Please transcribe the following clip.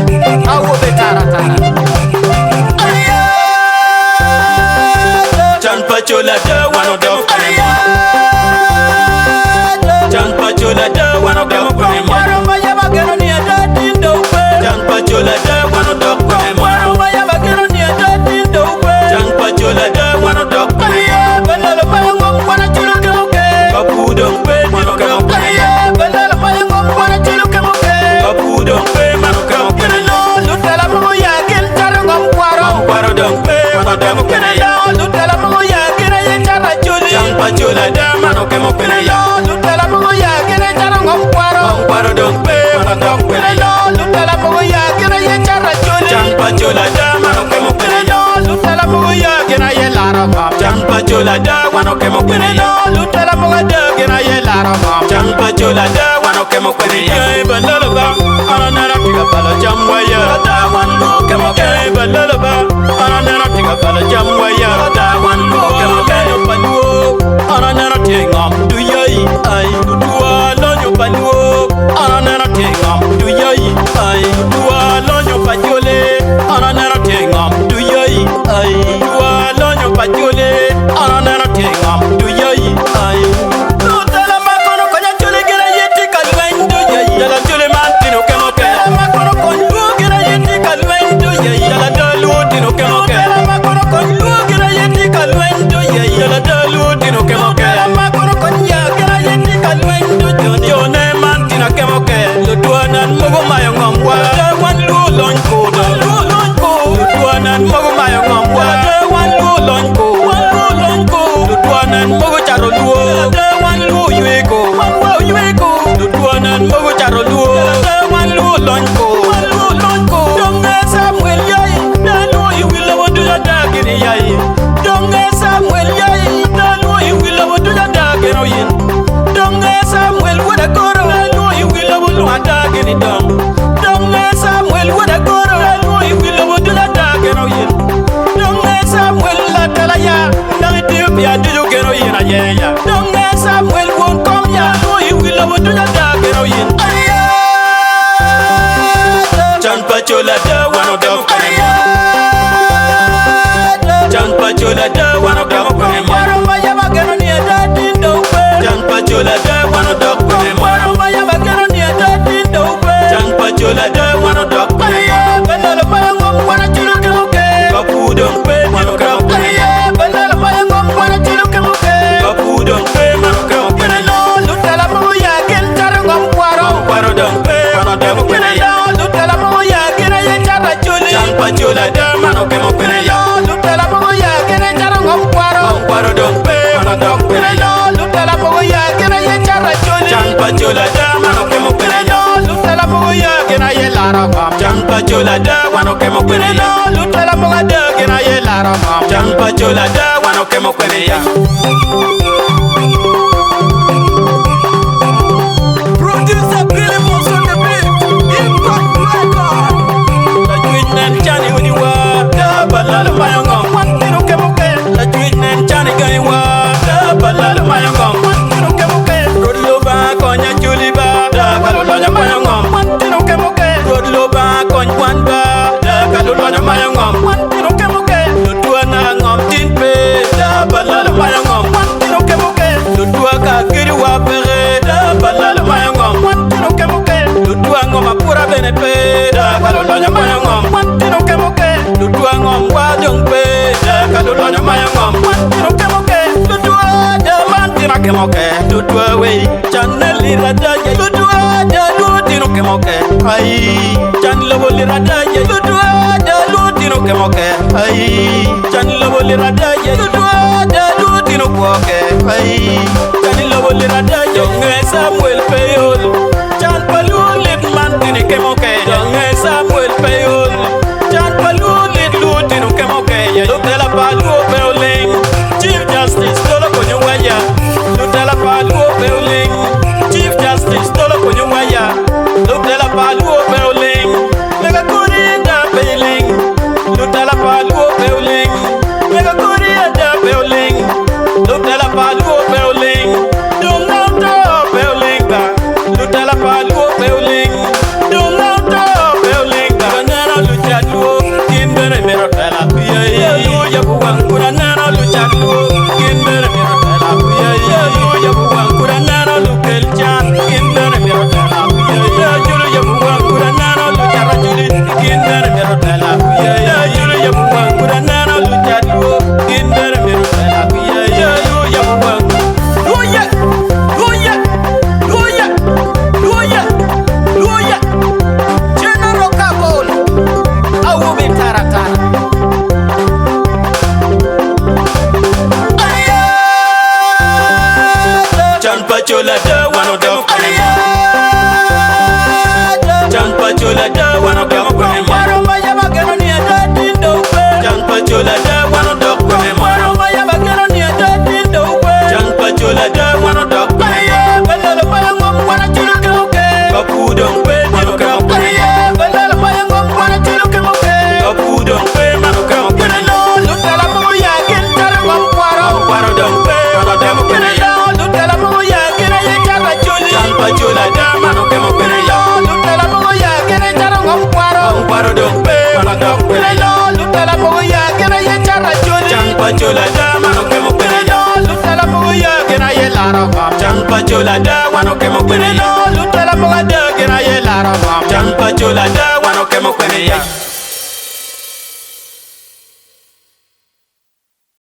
Awo betara tara. Chan pachola de one of them. Chan pachola de one of them. Chan pachola de one of them. Chan pachola de one of them. Kapu don't pay, mano come up. Kapu don't pay, mano come up. Lutela mo ya gel tarangam kwaro. Kwaro don't pay, mano come up. Lutela mo ya gel yentara chuli. Chan pachola de mano come up. Lutela mo ya gel tarangam kwaro. Kwaro don't pay, mano come up. Lutela mo ya gel yentara chuli. Chan pachola de mano come up. Lutela mo ya gel yelara kam. Chan pachola de mano come up. Lutela mo ya gel yelara kam. Chan pachola de mano come up. Yay balaba, anana tiga bala jamwaya da wan lo come up. Yay balaba, anana tiga bala jamwaya da wan lo come up. Yo paluo, anana tingam du yai ai dua lo yo paluo, anana tingam du yai ai dua lo yo pajole, anana tingam du yai ai dua lo yo pajole, anana tingam du yai ai. Lutela makono konya chule gira yeti kalwendo yai yala chule mantino kemoke makono konju gira yeti kalwendo yai yala dalu tino kemoke makono konju gira yeti kalwendo yai yala dalu tino kemoke makono konya gira yeti kalwendo jone mantina kemoke lutuanan mogo mayo ngomwa wan lu lonko lutuanan mogo mayo ngomwa wan lu lonko lutuanan mogo charo luo wan lu yueko lutuanan mogo charo luo wan lu lonko donge Samuel yai dalu iwilo wodu dagini yai donge Samuel yai dalu iwilo wodu dagini yin donge Samuel woda koro dalu iwilo wodu dagini donge Samuel woda koro dalu iwilo wodu dagini yin donge Samuel la talaya nangiti pia duju geno yin ayeya donge Samuel won kom ya dalu iwilo wodu dagini yin Chan pachola de one of them. Chan pachola de one of them. Chan pachola de one of them. Chan pachola de one of them. Kapu don't pay, mano come up. Kapu don't pay, mano come up. Lutela mo ya gel tarangam kwaro. Kwaro don't pay, mano come up. Lutela mo ya gel yentara chuli. Chan pachola de mano come up. Lutela mo ya gel tarangam kwaro. Kwaro don't pay, mano come up. Lutela mo ya gel yentara chuli. Chan pachola de mano come up. Lutela mo ya gel yelara kam. Chan pachola de mano come up. Lutela mo ya gel yelara kam. Chan pachola de mano come up. Producer Billy Moss on the beat. Impact record. La juinen chani uniwa da balalo mayongom. Mantino kemoke. La juinen chani ganiwa da balalo mayongom. Mantino kemoke. Rodlo ba konya juliba da kalolonya mayongom. Mantino kemoke. Rodlo ba konywan ba da kalolonya mayongom. Mantino kemoke. Lutua na ngom tinpe da balalo mayongom. Mantino kemoke. Lutua ka kiri wa pere da balalo mayongom. Mantino kemoke. Lutua ngom apura benepe da kalolonya mayongom. Mantino kemoke. Lutua ngom wa jongpe da kalolonya mayongom. Mantino kemoke. Lutua da mantina kemoke. Lutua we chaneli radaye. Lutua da lutino kemoke. Ai chan loboli radaye. Lutua da lutino kemoke. Ai chan loboli radaye. Lutua da lutino kemoke. Ai chan loboli radaye. Donge Samuel peyol. Chan palulit mantini kemoke. Donge Samuel peyol. Chan palulit lutino kemoke. Lutela paluo peoling. Chief Justice dolo konyo waya. Lutela paluo peoling. Chief Justice dolo konyo waya. Lutela paluo peoling. Mega kurinda peoling. Lutela paluo peoling. Mega kurinda peoling. Lutela paluo peoling. Dumnauta peoling ba. Lutela paluo peoling. Dumnauta peoling. do kwele lo lutala mo ya gena ye chara choli Champa chola da mano ke mo kwele lo lutala mo ya gena ye lara fam Champa chola da wano ke mo kwele lo lutala mo da gena ye lara fam Champa chola da wano ke mo kwele